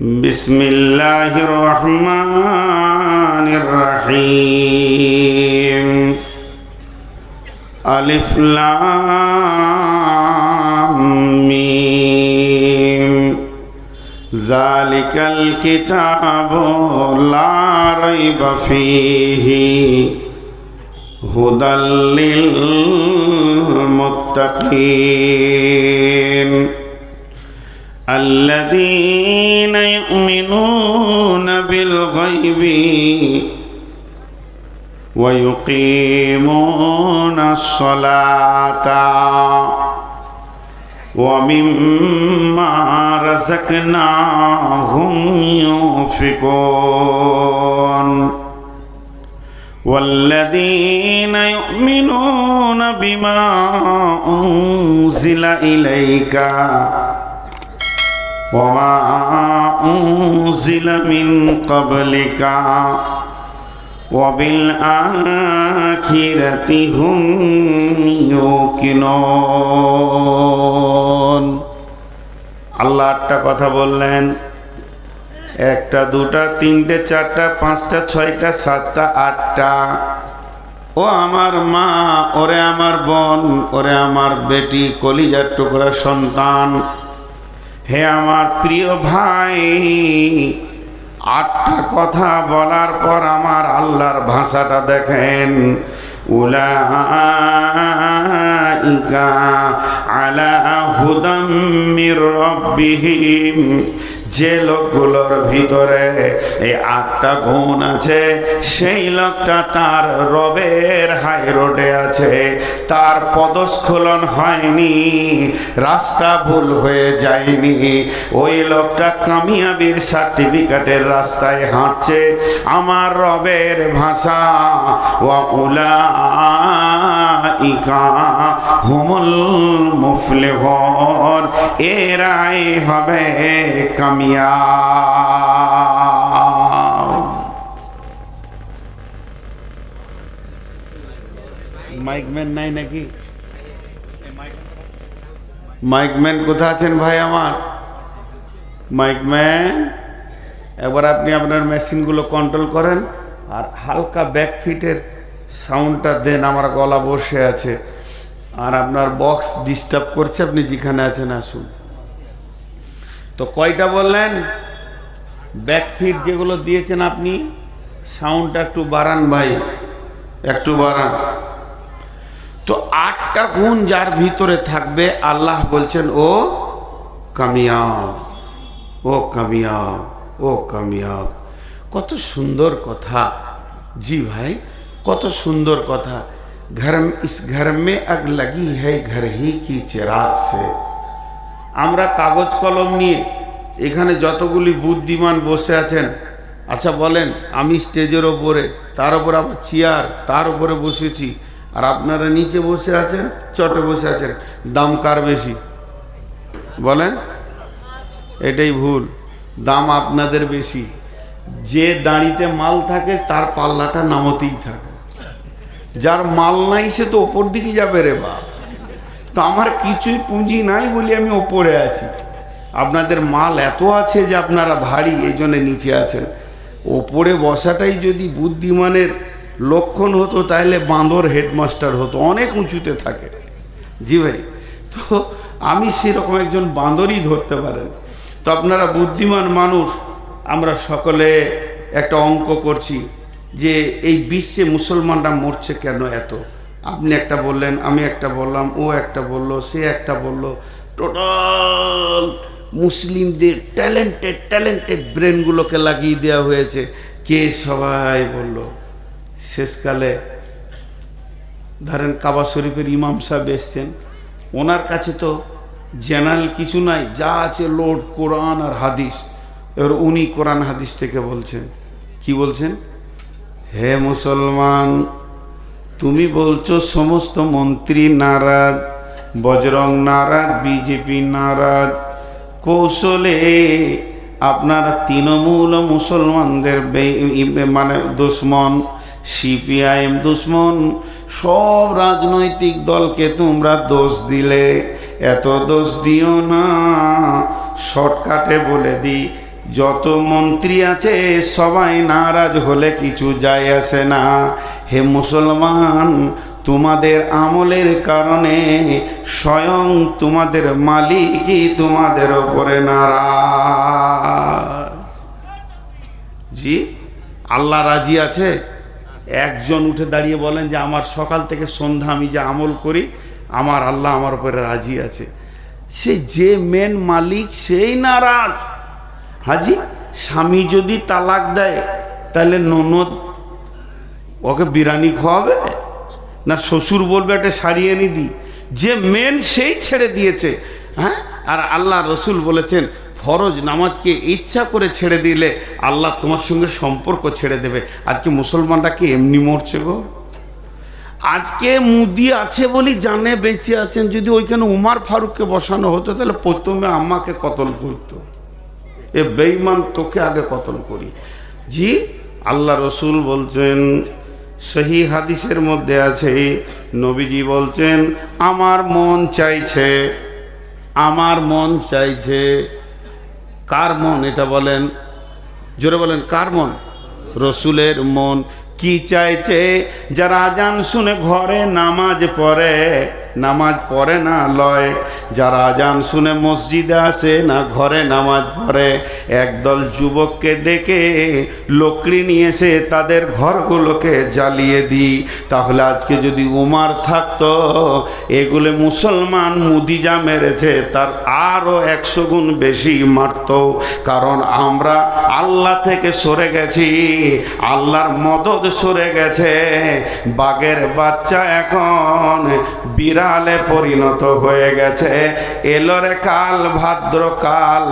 বিসমিল্লাহির রহমানির রহিম। আলিফ লাম মিম। যালিকাল কিতাবু লা রাইবা ফীহি হুদাল লিল মুত্তাকিন الذين يؤمنون بالغيب ويقيمون الصلاة ومما رزقناهم ينفقون والذين يؤمنون بما أنزل إليك وما أنزل من قبلك وبالآخرة هم يوقنون। আল্লাহ একটা কথা বললেন, একটা দুটা তিনটে চারটা পাঁচটা ছয়টা সাতটা আটটা। ও আমার মা, ওরে আমার বোন, ওরে আমার বেটি, কলিজার টুকরা সন্তান, হে আমার প্রিয় ভাই, আটটা কথা বলার পর আমার আল্লাহর ভাষাটা দেখেন। উলাইকা আলা হুদাম মির রাব্বিহিম। যে লোকগুলোর ভিতরে এই আটটা গুণ আছে, সেই লোকটা তার রবের হাই রোডে আছে, তার পদস্খলন হয়নি, রাস্তা ভুল হয়ে যায়নি, ওই লোকটা কামিয়াবির সার্টিফিকেটের রাস্তায় হাঁটছে। আমার রবের ভাষা ওয়া উলাইকা হুমুল মুফলিহুন, এরাই হবে কামিয়াব। মাইকম্যান নাই নাকি? মাইকম্যান কোথায় আছেন ভাই আমার? মাইকম্যান, একবার আপনি আপনার মেশিনগুলো কন্ট্রোল করেন আর হালকা ব্যাকফিটের সাউন্ডটা দেন। আমার গলা বসে আছে আর আপনার বক্স ডিস্টার্ব করছে, আপনি যেখানে আছেন আসুন। তো কয়টা বললেন? ব্যাকফিট যেগুলো দিয়েছেন আপনি, সাউন্ডটা একটু বাড়ান ভাই, একটু বাড়ান। তো আটটা গুণ যার ভিতরে থাকবে, আল্লাহ বলছেন ও কামিয়াব, ও কামিয়াব, ও কামিয়াব। কত সুন্দর কথা! জি ভাই, কত সুন্দর কথা। ইস ঘর মে আগ লাগি है घर ही की चिराग से। আমরা কাগজ কলম নিয়ে এখানে যতগুলি বুদ্ধিমান বসে আছেন, আচ্ছা বলেন, আমি স্টেজের ওপরে, তার উপর আবার চেয়ার, তার উপরে বসেছি, আর আপনারা নিচে বসে আছেন, চটে বসে আছেন, দাম কার বেশি বলেন? এটাই ভুল, দাম আপনাদের বেশি। যে দাঁড়িতে মাল থাকে তার পাল্লাটা নামতেই থাকে, যার মাল নাই সে তো ওপর দিকে যাবে রে বাপ। তো আমার কিছুই পুঁজি নাই বলে আমি ওপরে আছি, আপনাদের মাল এত আছে যে আপনারা ভারী, এই জন্য নিচে আছেন। ওপরে বসাটাই যদি বুদ্ধিমানের লক্ষণ হতো, তাহলে বাঁদর হেডমাস্টার হতো, অনেক উঁচুতে থাকে। জি ভাই, তো আমি সেরকম একজন বাঁদরই ধরতে পারেন। তো আপনারা বুদ্ধিমান মানুষ, আমরা সকলে একটা অঙ্ক করছি যে এই বিশ্বে মুসলমানরা মরছে কেন এত। আপনি একটা বললেন, আমি একটা বললাম, ও একটা বলল, সে একটা বলল, টোটাল মুসলিমদের ট্যালেন্টেড ব্রেনগুলোকে লাগিয়ে দেওয়া হয়েছে। কে সবাই বলল। শেষকালে ধরেন কাবা শরীফের ইমাম সাহেব এসছেন, ওনার কাছে তো জেনারেল কিছু নাই, যা আছে লোড কোরআন আর হাদিস। এবার উনি কোরআন হাদিস থেকে বলছেন, কি বলছেন? হে মুসলমান, তুমি বলছো সমস্ত মন্ত্রী নারাজ, বজরং নারাজ, বিজেপি নারাজ, কৌশলে আপনার তৃণমূল মুসলমানদের মানে দুশ্মন, সিপিআইএম দুশ্মন, সব রাজনৈতিক দলকে তোমরা দোষ দিলে। এত দোষ দিও না, শর্টকাটে বলে দিই, যত মন্ত্রী আছে সবাই নারাজ হলে কিছু যায় আসে না। হে মুসলমান, তোমাদের আমলের কারণে স্বয়ং তোমাদের মালিকই তোমাদের ওপরে নারাজ। জি, আল্লাহ রাজি আছে? একজন উঠে দাঁড়িয়ে বলেন যে আমার সকাল থেকে সন্ধ্যা আমি যে আমল করি আমার আল্লাহ আমার উপরে রাজি আছে। সে যে মেন মালিক সেই নারাজ। হাজি, স্বামী যদি তালাক দেয় তাহলে ননদ ওকে বিরিয়ানি খাওয়াবে না শ্বশুর বলবে একটা শাড়ি এনে দি? যে মেন সেই ছেড়ে দিয়েছে। হ্যাঁ, আর আল্লাহ রসুল বলেছেন ফরজ নামাজকে ইচ্ছা করে ছেড়ে দিলে আল্লাহ তোমার সঙ্গে সম্পর্ক ছেড়ে দেবে। আজকে মুসলমানরা কি এমনি মরছে গো? আজকে মুদি আছে বলি জানে বেঁচে আছেন। যদি ওইখানে উমার ফারুককে বসানো হতো তাহলে প্রথমে আম্মাকে কতল করতো। এ বেঈমান, তোকে আগে কতল করি। জি, আল্লাহ রসুল বলছেন, সহি হাদিসের মধ্যে আছে, নবীজি বলছেন আমার মন চাইছে, আমার মন চাইছে। কার মন এটা বলেন? জোরে বলেন, কার মন? রসুলের মন। কি চাইছে? যারা আজান শুনে ঘরে নামাজ পড়ে, নামাজ পড়ে না লয়, যারা আজান শুনে মসজিদে আসে না ঘরে নামাজ পড়ে, একদল যুবককে ডেকে লকড়ি নিয়ে এসে তাদের ঘরগুলোকে জ্বালিয়ে দিই। তাহলে আজকে যদি উমার থাকতো, এগুলো মুসলমান মুদিজা মেরেছে তার আরও 100 গুণ বেশি মারত। কারণ আমরা আল্লাহ থেকে সরে গেছি, আল্লাহর মদদ সরে গেছে। বাঘের বাচ্চা এখন বিড়ালে পরিণত হয়ে গেছে। এলোরে কাল ভাদ্রকাল,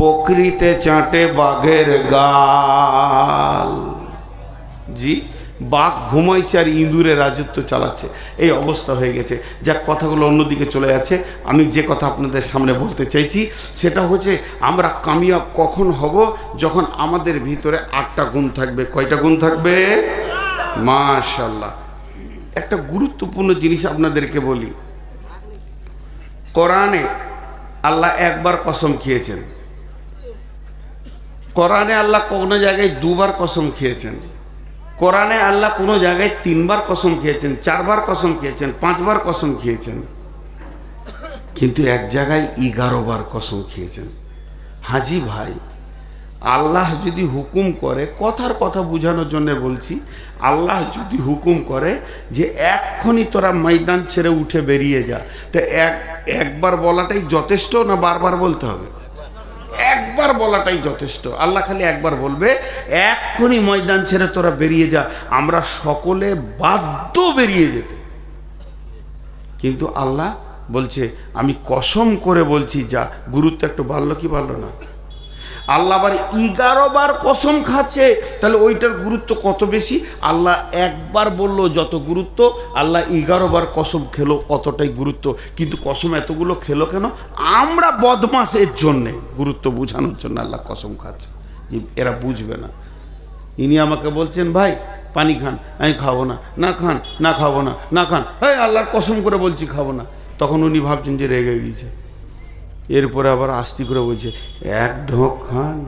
বকরিতে চাটে বাঘের গাল। জি, বাঘ ঘুমাইছে আর ইঁদুরে রাজত্ব চালাচ্ছে, এই অবস্থা হয়ে গেছে। যা কথাগুলো অন্যদিকে চলে যাচ্ছে, আমি যে কথা আপনাদের সামনে বলতে চাইছি সেটা হচ্ছে আমরা কামিয়াব কখন হব? যখন আমাদের ভিতরে 8টা গুণ থাকবে। কয়টা গুণ থাকবে? মাশাআল্লাহ। একটা গুরুত্বপূর্ণ জিনিস আপনাদেরকে বলি, কোরআনে আল্লাহ একবার কসম খেয়েছেন, কোরআনে আল্লাহ কোনো জায়গায় 2বার কসম খেয়েছেন, কোরআনে আল্লাহ কোনো জায়গায় 3বার কসম খেয়েছেন, 4বার কসম খেয়েছেন, 5বার কসম খেয়েছেন, কিন্তু এক জায়গায় 11বার কসম খেয়েছেন। হাজি ভাই, আল্লাহ যদি হুকুম করে, কথার কথা বোঝানোর জন্য বলছি, আল্লাহ যদি হুকুম করে যে এক্ষুনি তোরা ময়দান ছেড়ে উঠে বেরিয়ে যা, তো একবার বলাটাই যথেষ্ট না বারবার বলতে হবে? একবার বলাটাই যথেষ্ট। আল্লাহ খালি একবার বলবে এক্ষুনি ময়দান ছেড়ে তোরা বেরিয়ে যা, আমরা সকলে বাধ্য বেরিয়ে যেতে। কিন্তু আল্লাহ বলছে আমি কসম করে বলছি যা। গুরুত্ব একটু বাড়লো কি বাড়লো না? আল্লাহ আবার 11বার কসম খাচ্ছে, তাহলে ওইটার গুরুত্ব কত বেশি? আল্লাহ একবার বলল যত গুরুত্ব, আল্লাহ 11বার কসম খেলো অতটাই গুরুত্ব। কিন্তু কসম এতগুলো খেলো কেন? আমরা বদমাশের জন্যে, গুরুত্ব বোঝানোর জন্য আল্লাহ কসম খাচ্ছে। এরা বুঝবে না। ইনি আমাকে বলছেন ভাই পানি খান, আমি খাবো না। না খান, না খাবো না, না খান। হ্যাঁ, আল্লাহর কসম করে বলছি খাবো না। তখন উনি ভাবছেন যে রেগে গিয়েছে। এরপরে আবার আস্তি করে বলছে এক ঢোক খান।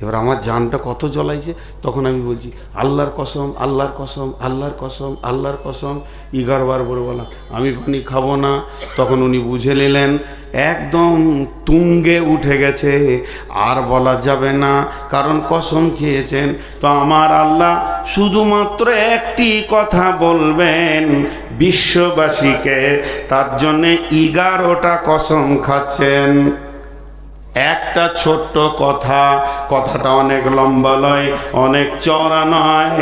এবার আমার জানটা কত জ্বলাইছে। তখন আমি বলছি আল্লাহর কসম, আল্লাহর কসম, আল্লাহর কসম, আল্লাহর কসম। 11বার বলে বললাম আমি পানি খাবো না। তখন উনি বুঝে নিলেন একদম তুঙ্গে উঠে গেছে, আর বলা যাবে না, কারণ কসম খেয়েছেন। তো আমার আল্লাহ শুধুমাত্র একটি কথা বলবেন বিশ্ববাসীকে, তার জন্যে 11টা কসম খাচ্ছেন। একটা ছোট্ট কথা, কথাটা অনেক লম্বা নয়, অনেক চওড়া নয়,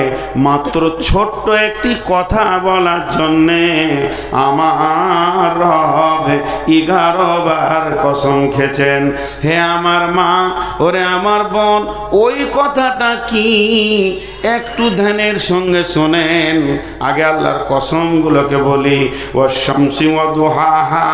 মাত্র ছোট্ট একটি কথা বলার জন্যে আমার রব 11বার কসম খেয়েছেন। হে আমার মা, ওরে আমার বোন, ওই কথাটা কি একটু ধ্যানের সঙ্গে শোনেন। আগে আল্লাহর কসমগুলোকে বলি, ওয়াশ শামসি ওয়া দুহাহা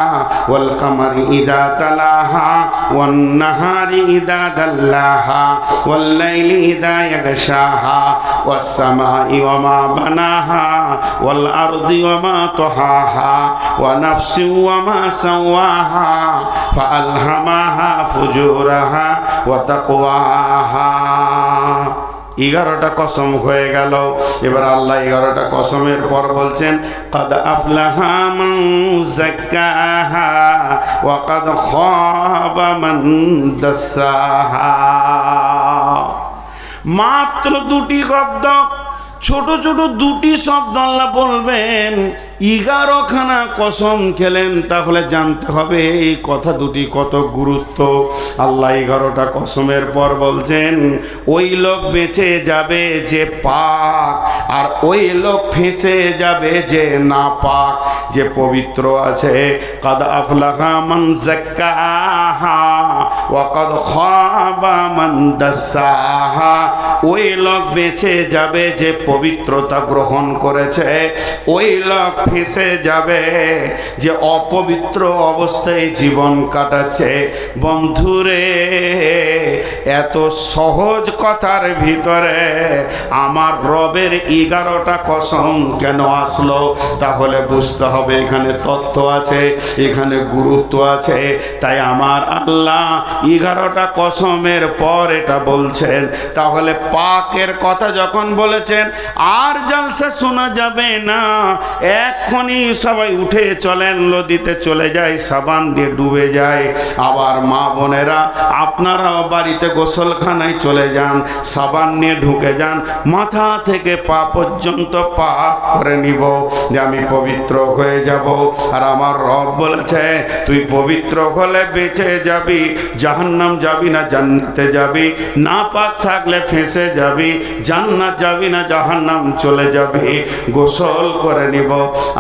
ওয়াল কামারি ইযা তালাহা ওয়ান নাহারি ইদা দাল্লাহা ওয়াল লাইলি ইদা ইয়াগশাহা ওয়াস সামাই ওয়া মা বানাহা ওয়াল আরদি ওয়া মা তাহাহা ওয়া নাফসিন ওয়া মা সাওয়াহা ফাআলহামাহা ফুজুরাহা ওয়া তাকওয়াহা। 11টা কসম হয়ে গেল। এবার আল্লাহ 11টা কসমের পর বলছেন কাদ আফলাহা মান যাক্কাহা ওয়া কাদ খাবা মান দাসাহা। মাত্র 2টি শব্দ, ছোট ছোট 2টি শব্দ আল্লাহ বলবেন। 11খানা কসম খেলেন, তাহলে জানতে হবে এই কথা দুটি কত গুরুত্ব। আল্লাহ 11টা কসমের পর বলছেন ওই লোক বেঁচে যাবে যে পাক, আর ওই লোক ফেঁসে যাবে যে না পাক, যে পবিত্র আছে। কাদ আফলাহা মান যাক্কাহা ওয়া কাদ খাবা মান দাসাহা। ওই লোক বেঁচে যাবে যে পবিত্রতা গ্রহণ করেছে, ওই লোক ফেঁসে যাবে যে অপবিত্র অবস্থায় জীবন কাটাচ্ছে। বন্ধুরে, এত সহজ কথার ভিতরে আমার রবের 11টা কসম কেন আসলো? তাহলে বুঝতে হবে এখানে তথ্য আছে, এখানে গুরুত্ব আছে। তাই আমার আল্লাহ 11টা কসমের পর এটা বলছেন। তাহলে পাকের কথা যখন বলেছেন আর জালসা শোনা যাবে না, এক্ষুনি সবাই উঠে চলেন, নদীতে চলে যায়, সাবান দিয়ে ডুবে যায়। আবার মা বোনেরা আপনারাও বাড়িতে গোসলখানায় চলে যান, সাবান নিয়ে ঢুকে যান, মাথা থেকে পা পর্যন্ত পাক করে নিব যে আমি পবিত্র হয়ে যাব। আর আমার রব বলেছে তুই পবিত্র হলে বেঁচে যাবি, জাহান্নাম যাবি না জান্নাতে যাবি। না পাক থাকলে ফেঁসে যাবি, জান্নাত যাবি না জাহান্নাম চলে যাবি। গোসল করে নিব।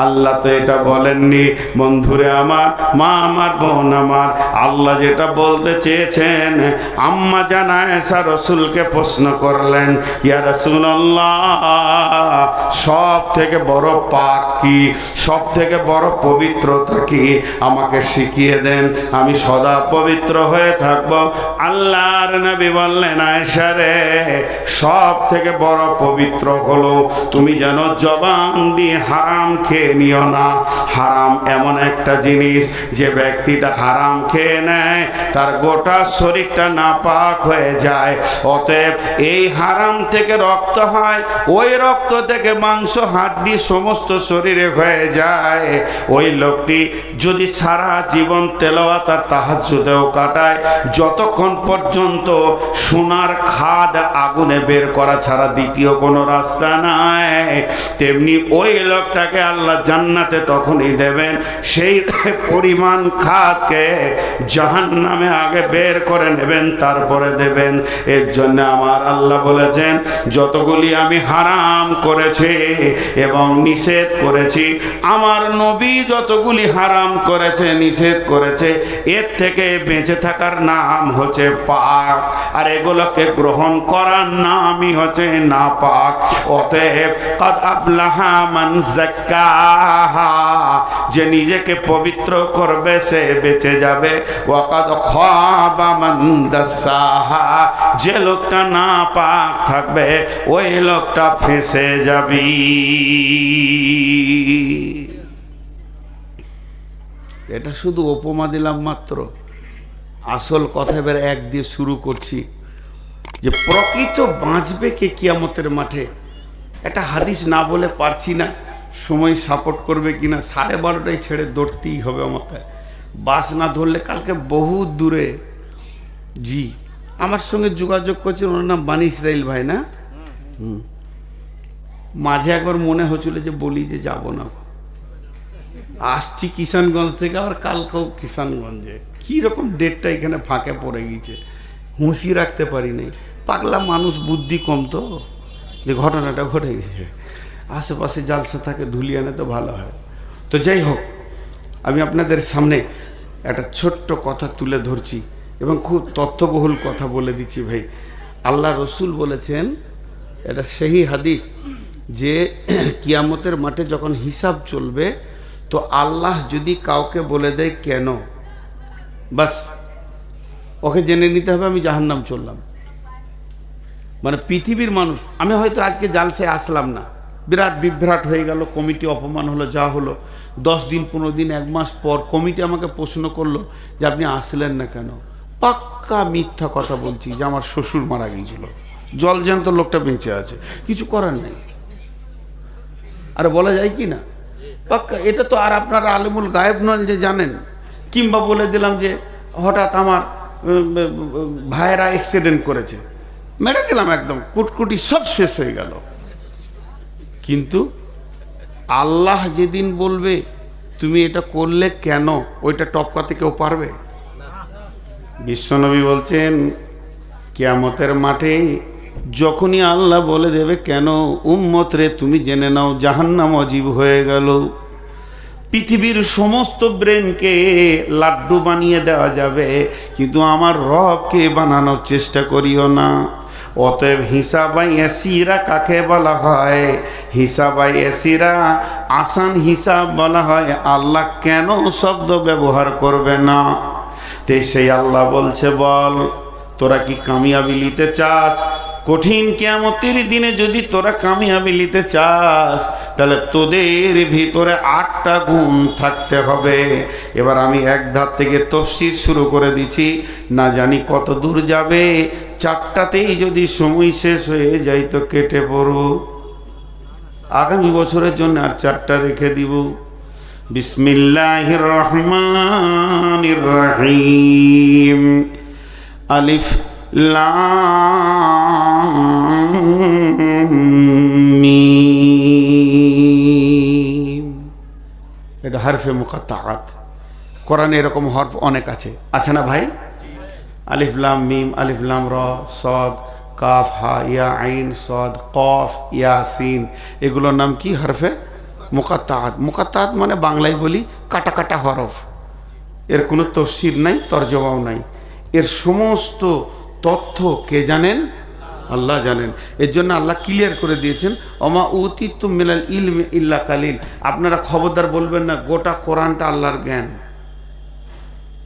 আল্লাহ তো এটা বলেননি। বন্ধুরে আমার, মা আমার, বোন আমার, আল্লাহ যেটা বলতে চেয়েছেন, আম্মা জান আয়েশা রাসূলকে প্রশ্ন করলেন, ইয়া রাসূলুল্লাহ, সব থেকে বড় পাক কি, সব থেকে বড় পবিত্রতা কি, আমাকে শিখিয়ে দেন, আমি সদা পবিত্র হয়ে থাকব। আল্লাহর নবী বললেন, আয়েশা রে, সব থেকে বড় পবিত্র হলো তুমি যেন জবান দিয়ে হারাম খেয়ে নিও না। হারাম এমন একটা জিনিস, যে ব্যক্তিটা হারাম খেয়ে নেয় তার গোটা শরীরটা নাপাক হয়ে যায়। অতএব এই হারাম থেকে রক্ত হয়, ওই রক্ত থেকে মাংস, হাড্ডি সমস্ত শরীরে হয়ে যায়। ওই লোকটি যদি সারা জীবন তেলাওয়াত আর তাহাজ্জুদেও কাটায়, যতক্ষণ পর্যন্ত সোনার খাদ আগুনে বের করা ছাড়া দ্বিতীয় কোনো রাস্তা নাই, তেমনি ওই লোকটাকে আল্লাহ জান্নাতে তখনই দেবেন সেই পরিমাণ খাদকে জাহান্নামে আগে বের করে নেবেন, তারপরে দেবেন। এর জন্য আমার আল্লাহ বলেছেন যতগুলি আমি হারাম করেছি এবং নিষেধ করেছি, আমার নবী যতগুলি হারাম করেছে, নিষেধ করেছে, এর থেকে বেঁচে থাকার নাম হচ্ছে পাক, আর এগুলোকে গ্রহণ করার নামই হচ্ছে না পাক। অতএব কাদ আফলাহা মান যাক্কাহা, যে নিজেকে পবিত্র করবে সে বেঁচে যাবে। ওয়া কাদ খাবা মান দাসাহা, যে লোকটা না পাক থাকবে ওই লোকটা ফেঁসে যাবে। এটা শুধু উপমা দিলাম মাত্র, আসল কথা এবার এক দিয়ে শুরু করছি যে প্রকৃত বাঁচবে কে কিয়ামতের মাঠে। একটা হাদিস না বলে পারছি না, সময় সাপোর্ট করবে কিনা। 12:30টায় ছেড়ে দৌড়তেই হবে আমাকে, বাস না ধরলে কালকে বহু দূরে। জি, আমার সঙ্গে যোগাযোগ করছেন, ওনার নাম বানি ইসরাইল ভাই না? মাঝে একবার মনে হচ্ছিল যে বলি যে যাব না, আসছি কিষানগঞ্জ থেকে, আবার কালকেও কিষানগঞ্জে। কীরকম ডেটটা এখানে ফাঁকে পড়ে গিয়েছে, হুঁশি রাখতে পারি নাই। পাগলা মানুষ, বুদ্ধি কম তো, যে ঘটনাটা ঘটে গেছে। আশেপাশে জালসা থাকে, ধুলিয়ানে তো ভালো হয়। তো যাই হোক, আমি আপনাদের সামনে একটা ছোট্ট কথা তুলে ধরছি এবং খুব তথ্যবহুল কথা বলে দিচ্ছি ভাই। আল্লাহ রসুল বলেছেন, এটা সেই হাদিস, যে কিয়ামতের মাঠে যখন হিসাব চলবে, তো আল্লাহ যদি কাউকে বলে দেয় কেন, বাস ওকে জেনে নিতে হবে আমি জাহান্নাম চললাম। মানে পৃথিবীর মানুষ, আমি হয়তো আজকে জালসায় আসলাম না, বিরাট বিভ্রাট হয়ে গেল, কমিটি অপমান হলো, যা হলো। 10 দিন 15 দিন 1 মাস পর কমিটি আমাকে প্রশ্ন করলো যে আপনি আসলেন না কেন? পাক্কা মিথ্যা কথা বলছি যে আমার শ্বশুর মারা গিয়েছিল, জলজ্যান্ত লোকটা বেঁচে আছে, কিছু করার নেই। আরে বলা যায় কি না? পাক্কা। এটা তো আর আপনারা আলেমুল গায়েব নন যে জানেন। কিংবা বলে দিলাম যে হঠাৎ আমার ভাইয়েরা অ্যাক্সিডেন্ট করেছে, মেরে দিলাম, একদম কুটকুটি সব শেষ হয়ে গেল। কিন্তু আল্লাহ যেদিন বলবে তুমি এটা করলে কেন, ওইটা টপকাতে কেউ পারবে? বিশ্বনবী বলছেন কিয়ামতের মাঠে যখনই আল্লাহ বলে দেবে কেন উম্মত রে তুমি জেনে নাও জাহান্নাম অজীব হয়ে গেল, পৃথিবীর সমস্ত ব্রেনকে লাড্ডু বানিয়ে দেওয়া যাবে, কিন্তু আমার রবকে বানানোর চেষ্টা করিও না। অতএব হিসাবাই এসিরা কাকে বলা হয়? হিসাবাই এসিরা, আসান হিসাব বলা হয়। আল্লাহ কেন শব্দ ব্যবহার করবে না? তে সেই আল্লাহ বলছে বল তোরা কি কামিয়াবি নিতে চাস? কঠিন কিয়ামতের দিনে যদি তোরা কামিয়াবি নিতে চাস তাহলে তোদের ভিতরে 8টা গুণ থাকতে হবে। এবার আমি এক ধার থেকে তফসির শুরু করে দিছি, না জানি কত দূর যাবে। 4টাতেই যদি সময় শেষ হয়ে যায় তো কেটে পড়ো, আগামী বছরের জন্য আর 4টা রেখে দিব। বিসমিল্লাহির রহমানির রহিম। আলিফ লাম মিম। এটা হরফে মুকাত্তাআত। কোরআনে এরকম হরফ অনেক আছে, আছে না ভাই? আলিফ লাম মিম, আলিফ লাম র, সদ, কাফ, হা, ইয়া, আইন, সদ, কফ, ইয়া, সিন, এগুলোর নাম কি? হরফে মুকাত্তাআত। মুকাত্তাআত মানে বাংলায় বলি কাটা কাটা হরফ। এর কোনো তফসির নাই, তরজমাও নাই। এর সমস্ত তথ্য কে জানেন? আল্লাহ জানেন। এর জন্য আল্লাহ ক্লিয়ার করে দিয়েছেন ওমা উতিতুম মিনাল ইলমি ইল্লা কালিল। আপনারা খবরদার বলবেন না গোটা কোরআনটা আল্লাহর জ্ঞান।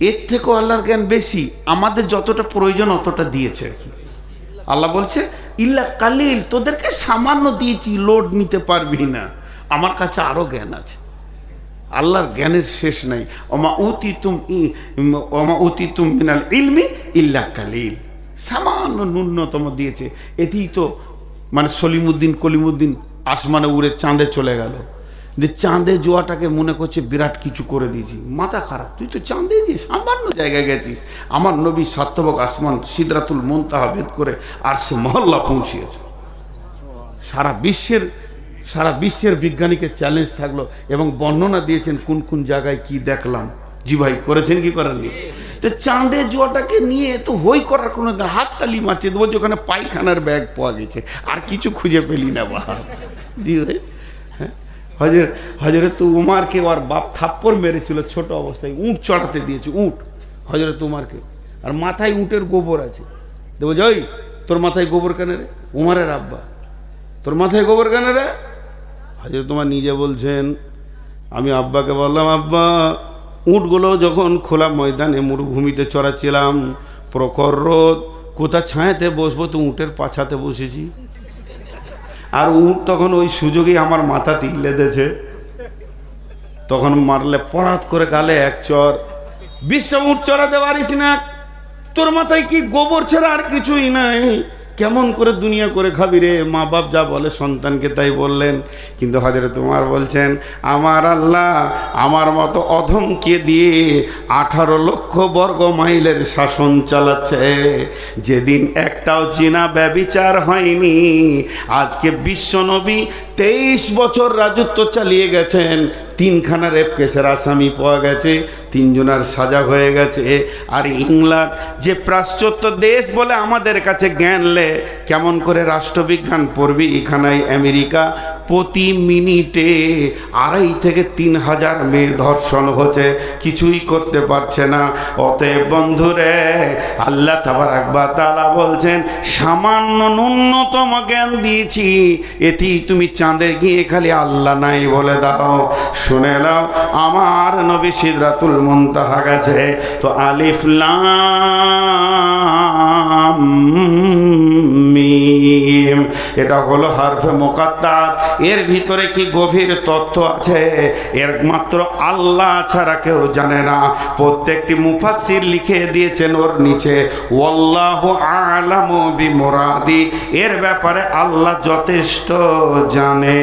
এর থেকেও আল্লাহর জ্ঞান বেশি, আমাদের যতটা প্রয়োজন অতটা দিয়েছে আর কি। আল্লাহ বলছে ইল্লা কালিল, তোদেরকে সামান্য দিয়েছি, লোড নিতে পারবি না, আমার কাছে আরও জ্ঞান আছে। আল্লাহর জ্ঞানের শেষ নাই। ওমা উতিতুম মিনাল ইলমি ইল্লা কালিল, সামান্য ন্যূনতম দিয়েছে। এতেই তো মানে সলিমুদ্দিন কলিমুদ্দিন আসমানে উড়ে চাঁদে চলে গেল, যে চাঁদে জোয়াটাকে মনে করছে বিরাট কিছু করে দিয়েছি। মাথা খারাপ, তুই তো চাঁদে যে সামান্য জায়গায় গেছিস। আমার নবী সাত্যবক আসমান সিদরাতুল মুনতাহা ভেদ করে আর সে মহল্লা পৌঁছিয়েছে। সারা বিশ্বের বিজ্ঞানীকে চ্যালেঞ্জ থাকলো এবং বর্ণনা দিয়েছেন কোন কোন জায়গায় কি দেখলাম। জি ভাই, করেছেন কি করেননি? তো চাঁদে জোয়াটাকে নিয়ে তো হই করার কোনো হাততালি মারছে, বলছে ওখানে পায়খানার ব্যাগ পাওয়া গেছে, আর কিছু খুঁজে পেলি না বা। জি ভাই, হ্যাঁ, হজরত উমারকে ওর বাপ থাপ্পড় মেরেছিল ছোট অবস্থায়, উঁট চড়াতে দিয়েছে, উঁট হজরত উমারকে, আর মাথায় উঁটের গোবর আছে। দেবো যে ওই তোর মাথায় গোবর কেন রে? উমারের আব্বা, তোর মাথায় গোবর কেন রে? হজরত তোমার নিজে বলছেন আমি আব্বাকে বললাম আব্বা উঁটগুলো যখন খোলা ময়দানে মরুভূমিতে চড়াচ্ছিলাম, প্রখর রোদ, কোথা ছায়াতে বসবো তো উঁটের পাছাতে বসেছি, আর উঁট তখন ওই সুযোগেই আমার মাথাতেই লেদেছে। তখন মারলে পরাত করে গালে এক চর, 20টা উঁট চড়াতে পারিস না, তোর মাথায় কি গোবর ছাড়া আর কিছুই নাই, কেমন করে দুনিয়া করে খাবি রে? মা বাপ যা বলে সন্তানকে তাই বললেন। কিন্তু হযরত উমর বলছেন আমার আল্লাহ আমার মতো অধমকে দিয়ে 18 লক্ষ বর্গ মাইলের শাসন চালাচ্ছে, যেদিন একটাও জিনা ব্যভিচার হয়নি। আজকে বিশ্বনবী 23 বছর রাজত্ব চালিয়ে গেছেন, 3খানা রেপ কেসের আসামি পাওয়া গেছে, 3 জনের সাজা হয়ে গেছে। আর ইংল্যান্ড যে পাশ্চাত্য দেশ বলে আমাদের কাছে জ্ঞান লে, কেমন করে রাষ্ট্রবিজ্ঞান পড়বি এখানায় আমেরিকা প্রতি মিনিটে 2.5 থেকে 3 হাজার মেয়ে ধর্ষণ হচ্ছে, কিছুই করতে পারছে না। অতএব বন্ধুরে আল্লাহ তাবারাক ওয়া তাআলা বলছেন সামান্য ন্যূনতম জ্ঞান দিয়েছি, এতেই তুমি চাঁদে গিয়ে খালি আল্লাহ নাই বলে দাও। শুনে নাও, আমার নবী সিদরাতুল মুনতাহা গেছে, তো আলিফ লাম মিম, এটা হলো হরফে মুকাত্তাত। এর ভিতরে কি গভীর তথ্য আছে এর মাত্র আল্লাহ ছাড়া কেউ জানে না। প্রত্যেকটি মুফাসসির লিখে দিয়েছেন ওর নিচে ওয়াল্লাহু আ'লামু বিমুরাদি, এর ব্যাপারে আল্লাহ যথেষ্ট জানে।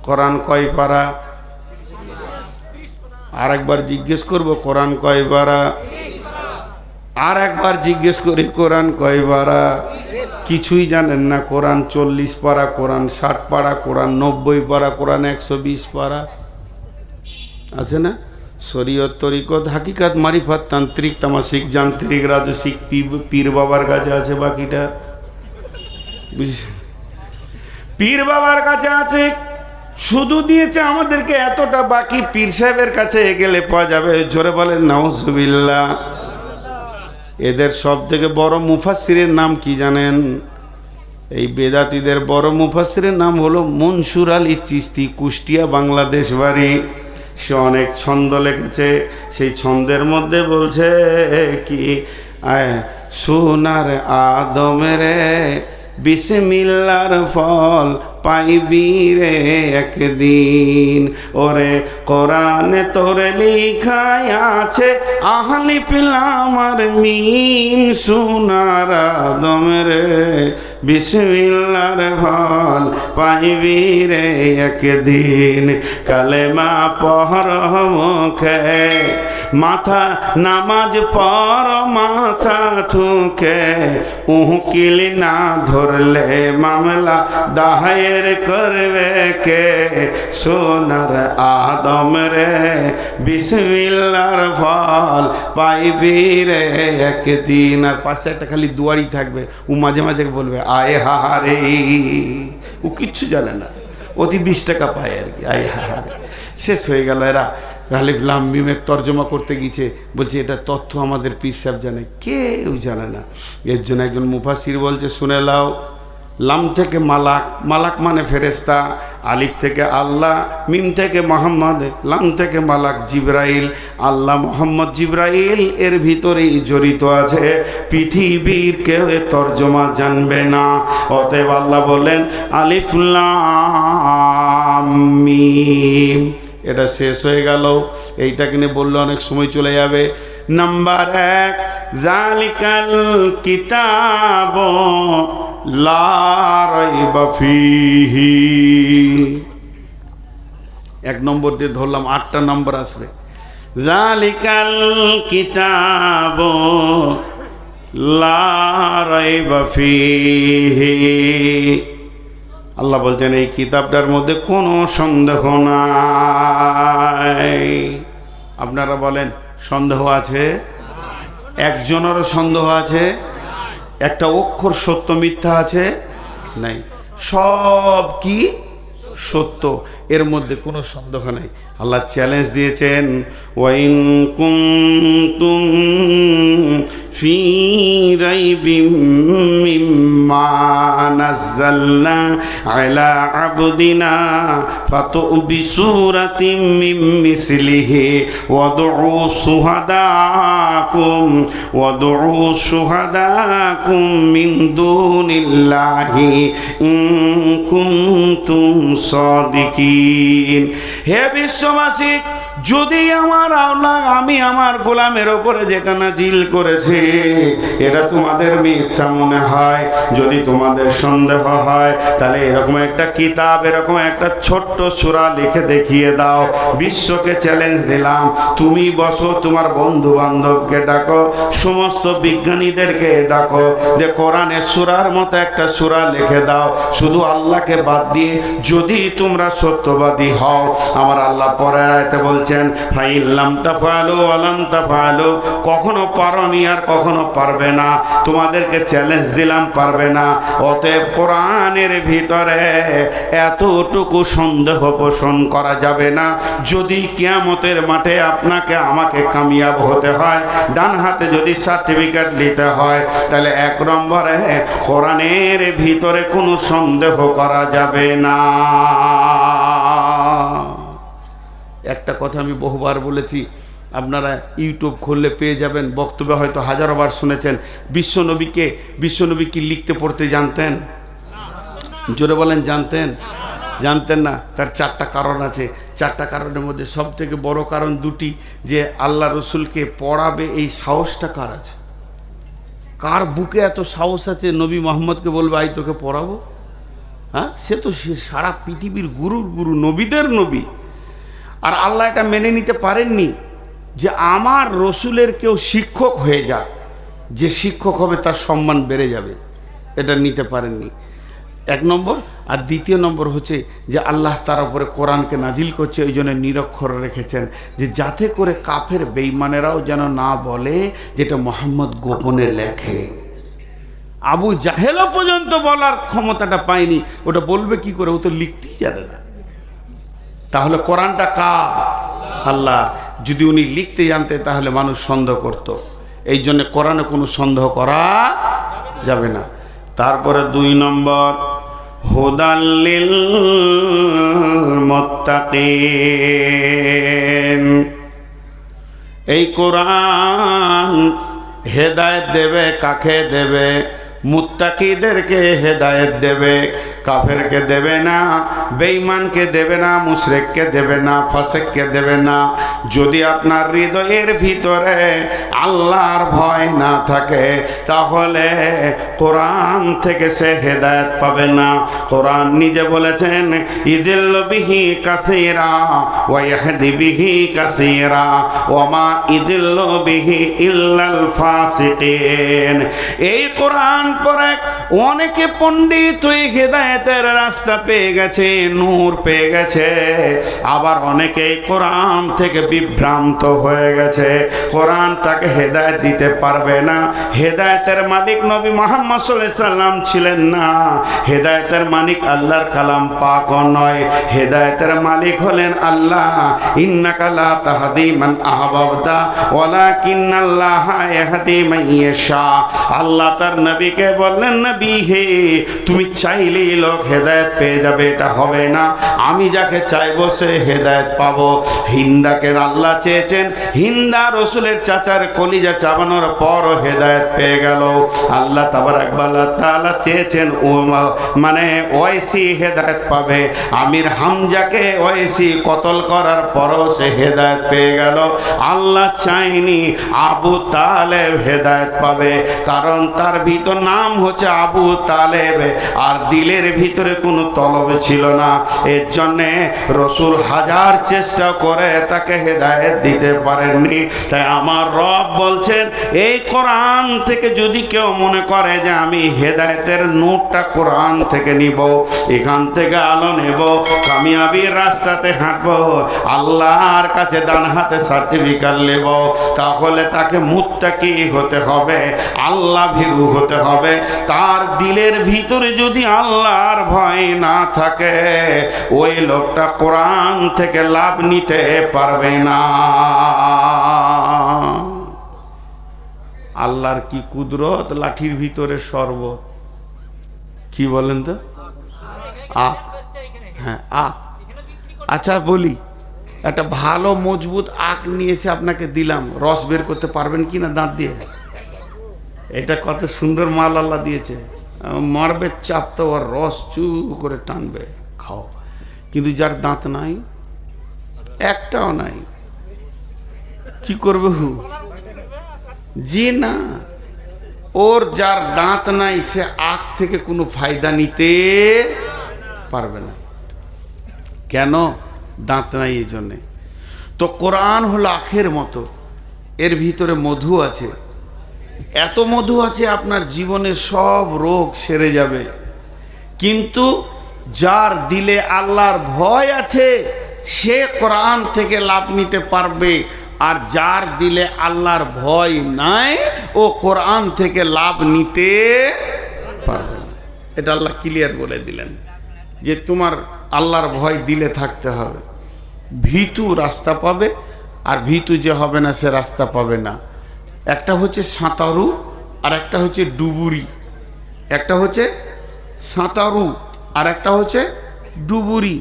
কোরআন কয় পারা? আর একবার জিজ্ঞেস করব, কোরআন কয় পারা? আর একবার জিজ্ঞেস করি, কোরআন কয় পারা? কিছুই জানেন না। কোরআন 40 পারা, কোরআন 60 পারা, কোরআন 90 পারা, কোরআন 120 পারা আছে না? শরীয়ত, তরিকত, হাকিকাত, মারিফাত, তান্ত্রিক, তামাসিক, যান্ত্রিক, রাজসিক, পীর বাবার কাছে আছে বাকিটা। পীর বাবার কাছে আছে, শুধু দিয়েছে আমাদেরকে এতটা, বাকি পীর সাহেবের কাছে গেলে পাওয়া যাবে। জোরে বলেন নাউজুবিল্লাহ। এদের সব থেকে বড় মুফাসসিরের নাম কি জানেন? এই বেদাতীদের বড় মুফাসসিরের নাম হলো মনসুর আলী চিশতি, কুষ্টিয়া, বাংলাদেশ বাড়ি। সে অনেক ছন্দ লিখেছে। সেই ছন্দের মধ্যে বলছে কি, সোনার আদমের বিসমিল্লার ফল পাইবি রে একদিন, ওরে কোরআনে তোর লেখায় আছে আহলি পিলামার মিম, সোনার আদমের বিসমিল্লার ফল পাইবি রে একদিন, কালেমা পড় মুখে, মাথা নামাজ পড় মাথা ঠুকে, উকিল না ধরলে মামলা দায়ের করবে কে, সোনার আদম রে বিসমিল্লার ফল পাইবি রে একদিন। আর পাশে একটা খালি দুয়ারি থাকবে, ও মাঝে মাঝে বলবে আয় হাহারে, ও কিচ্ছু জানে না, অতি 20 টাকা পায় আর কি, আয় হাহারে। শেষ হয়ে গেল। এরা আলিফ লাম মিমের তর্জমা করতে গিয়েছে, বলছে এটা তথ্য আমাদের পীর সাহেব জানে, কেউ জানে না। এর জন্য একজন মুফাসসির বলছে, শুনে লাও, লাম থেকে মালাক, মালাক মানে ফেরেশতা, আলিফ থেকে আল্লাহ, মিম থেকে মোহাম্মদ, লাম থেকে মালাক জিবরাইল, আল্লাহ মোহাম্মদ জিবরাইল এর ভিতরেই জড়িত আছে। পৃথিবীর কেউ এ তর্জমা জানবে না। অতএব আল্লাহ বলেন আলিফ লাম মিম। এটা শেষ হয়ে গেল। এইটাকে নিয়ে বললে অনেক সময় চলে যাবে। নাম্বার 1, যালিকাল কিতাব লা রাইবা ফীহি। 1 নম্বর দিয়ে ধরলাম, 8টা নম্বর আসবে। যালিকাল কিতাব লা রাইবা ফীহি। আল্লাহ বলছেন এই কিতাবটার মধ্যে কোনো সন্দেহ নাই। আপনারা বলেন সন্দেহ আছে? একজনেরও সন্দেহ আছে? একটা অক্ষর সত্য মিথ্যা আছে? নাই। সব কি সত্য, এর মধ্যে কোনো সন্দেহ নাই। আল্লাহ চ্যালেঞ্জ দিয়েছেন, ওয়াইন কুনতুম ফি রাইবিম মিম্মা নাযালনা আলা আবদিনা ফাতু বিসূরাতিম মিন মিসলিহি ওয়াদউ শুহাদাকুম মিন দুনিল্লাহি ইন কুনতুম সাদিকিন। হে বিশ্ববাসী, যদি আমার আল্লাহ আমি আমার গোলামের ওপরে যেটা নাজিল করেছি এটা তোমাদের মিথ্যা মনে হয়, যদি তোমাদের সন্দেহ হয়, তাহলে এরকম একটা কিতাব, এরকম একটা ছোট্ট সূরা লিখে দেখিয়ে দাও। বিশ্বকে চ্যালেঞ্জ দিলাম, তুমি বসো, তোমার বন্ধু বান্ধবকে ডাকো, সমস্ত বিজ্ঞানীদেরকে ডাকো, যে কোরআনের সূরার মতো একটা সূরা লিখে দাও, শুধু আল্লাহকে বাদ দিয়ে, যদি তোমরা সত্যবাদী হও। আমার আল্লাহ পরের আয়াতে বলছে বলছেন ফাইল্লাম তাফআলু ওয়া লাম তাফআলু, কখনো পারোনি আর কখনো পারবে না, তোমাদেরকে চ্যালেঞ্জ দিলাম, পারবে না। অতএব কোরআনের ভিতরে এতটুকু সন্দেহ পোষণ করা যাবে না। যদি কিয়ামতের মাঠে আপনাকে আমাকে কামিয়াব হতে হয়, ডান হাতে যদি সার্টিফিকেট নিতে হয়, তাহলে 1 নম্বরে কোরআনের ভিতরে কোনো সন্দেহ করা যাবে না। একটা কথা আমি বহুবার বলেছি, আপনারা ইউটিউব খুললে পেয়ে যাবেন, বক্তব্য হয়তো হাজারো বার শুনেছেন। বিশ্বনবী কি লিখতে পড়তে জানতেন? জোরে বলেন, জানতেন? জানতেন না। তার 4টা কারণ আছে। 4টা কারণের মধ্যে সব থেকে বড় কারণ 2টি, যে আল্লাহ রসুলকে পড়াবে এই সাহসটা কার আছে? কার বুকে এত সাহস আছে নবী মোহাম্মদকে বলবে আই তোকে পড়াবো? হ্যাঁ, সে তো সারা পৃথিবীর গুরুর গুরু, নবীদের নবী। আর আল্লাহ এটা মেনে নিতে পারেননি যে আমার রসুলের কেউ শিক্ষক হয়ে যাক, যে শিক্ষক হবে তার সম্মান বেড়ে যাবে, এটা নিতে পারেননি। 1 নম্বর। আর 2য় নম্বর হচ্ছে যে আল্লাহ তার উপরে কোরআনকে নাজিল করছে, ওই জন্য নিরক্ষর রেখেছেন, যে যাতে করে কাফের বেঈমানেরাও যেন না বলে যেটা মোহাম্মদ গোপনে লেখে। আবু জাহেলও পর্যন্ত বলার ক্ষমতাটা পায়নি, ওটা বলবে কি করে? ও তো লিখতেই জানে না। তাহলে কোরআনটা কার? আল্লাহর। যদি উনি লিখতে জানতে তাহলে মানুষ সন্দেহ করত। এই জন্য কোরআনে কোনো সন্দেহ করা যাবে না। তারপরে 2 নম্বর, হুদাল্লিল মুত্তাকিন। এই কোরআন হেদায়েত দেবে, কাকে দেবে? মুত্তাকিদেরকে হেদায়েত দেবে, কাফেরকে দেবে না, বেঈমানকে দেবে না, মুশরিককে দেবে না, ফাসিককে দেবে না। যদি আপনার হৃদয়ের ভিতরে আল্লাহর ভয় না থাকে তাহলে কোরআন থেকে সে হেদায়েত পাবে না। কোরআন নিজে বলেছেন ইদিল্লু বিহি কাসীরা ওয়া ইয়াহদি বিহি কাসীরা ওয়া মা ইদিল্লু বিহি ইল্লাল ফাসিকিন। এই কোরআন পরে অনেকে পণ্ডিত হয়ে হেদায়েতের রাস্তা পেয়ে গেছে, নূর পেয়ে গেছে, আবার অনেকে কোরআন থেকে বিভ্রান্ত হয়ে গেছে। কোরআন তাকে হেদায়েত দিতে পারবে না। হেদায়েতের মালিক নবী মুহাম্মদ সাল্লাল্লাহু আলাইহি সাল্লাম ছিলেন না। হেদায়েতের মালিক আল্লাহর কালাম পাক নয়, হেদায়েতের মালিক হলেন আল্লাহ। ইন্নাকা লা তাহদি মান আহবাবতা ওয়ালাকিন্নাল্লাহা ইয়াহদি মান ইয়াশা। আল্লাহ তার নবীকে বললেন, নবী হে, তুমি চাইলেই লোক হেদায়েত পেয়ে যাবে, এটা হবে না। আমি যাকে চাইবো সে হেদায়েত পাবো। হিন্দাকে আল্লাহ চেয়েছেন, হিন্দা রসুলের চাচার কলিজা চাবানোর পরও হেদায়েত পেয়ে গেল। আল্লাহ তাবারাক ওয়া তাআলা চেয়েছেন মানে ওয়াইসি হেদায়েত পাবে। আমির হামজাকে ওয়াইসি কতল করার পরও সে হেদায়েত পেয়ে গেল। আল্লাহ চাইনি আবু তালেব হেদায়েত পাবে, কারণ তার ভিতর নাম হচ্ছে আবু তালেব, আর দিলের ভিতরে কোনো তলব ছিল না। এর জন্যে রসুল 1000 চেষ্টা করে তাকে হেদায়েত দিতে পারেননি। তাই আমার রব বলছেন, এই কোরআন থেকে যদি কেউ মনে করে যে আমি হেদায়েতের নূরটা কোরআন থেকে নিব, এখান থেকে আলো নেব, কামিয়াবির রাস্তাতে হাঁটবো, আল্লাহর কাছে ডান হাতে সার্টিফিকেট নেব, তাহলে তাকে মুত্তাকি হতে হবে, আল্লাহ ভীরু হতে হবে। তার দিলের ভিতরে যদি আল্লাহর ভয় না থাকে, ওই লোকটা কোরআন থেকে লাভ নিতে পারবে না। আল্লাহর কি কুদরত, লাঠির ভিতরে শরবত। কি বলেন তো? আখ। হ্যাঁ, আখ। আচ্ছা বলি, একটা ভালো মজবুত আখ নিয়ে এসে আপনাকে দিলাম, রস বের করতে পারবেন কি না দাঁত দিয়ে? এটা কত সুন্দর মাল আল্লাহ দিয়েছে। মারবে চাপ তো আর রস চু করে টানবে, খাও। কিন্তু যার দাঁত নাই, একটাও নাই, কি করবে? জি না, ওর যার দাঁত নাই সে আখ থেকে কোনো ফায়দা নিতে পারবে না। কেন? দাঁত নাই এই জন্যে। তো কোরআন হলো আখের মতো, এর ভিতরে মধু আছে, এত মধু আছে আপনার জীবনের সব রোগ সেরে যাবে। কিন্তু যার দিলে আল্লাহর ভয় আছে সে কোরআন থেকে লাভ নিতে পারবে, আর যার দিলে আল্লাহর ভয় নাই ও কোরআন থেকে লাভ নিতে পারবে না। এটা আল্লাহ ক্লিয়ার বলে দিলেন যে তোমার আল্লাহর ভয় দিলে থাকতে হবে। ভীতু রাস্তা পাবে, আর ভীতু যে হবে না সে রাস্তা পাবে না। একটা হচ্ছে সাঁতারু আর একটা হচ্ছে ডুবুরি। একটা হচ্ছে সাঁতারু আর একটা হচ্ছে ডুবুরি।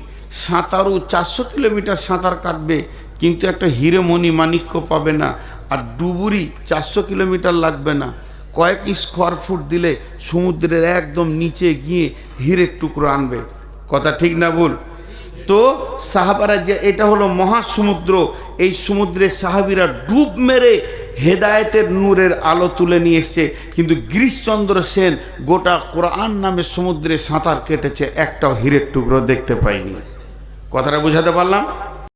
সাঁতারু 400 কিলোমিটার সাঁতার কাটবে কিন্তু একটা হিরে মণি মাণিক্য পাবে না, আর ডুবুরি 400 কিলোমিটার লাগবে না, কয়েক স্কোয়ার ফুট দিলে সমুদ্রের একদম নিচে গিয়ে হীরের টুকরো আনবে। কথা ঠিক না ভুল? তো সাহাবারা যে এটা হলো মহাসমুদ্র, এই সমুদ্রে সাহাবীরা ডুব মেরে হেদায়েতের নূরের আলো তুলে নিয়ে এসছে, কিন্তু গিরিশচন্দ্র সেন গোটা কোরআন নামে সমুদ্রে সাঁতার কেটেছে, একটাও হীরের টুকরো দেখতে পাইনি। কথাটা বুঝাতে পারলাম?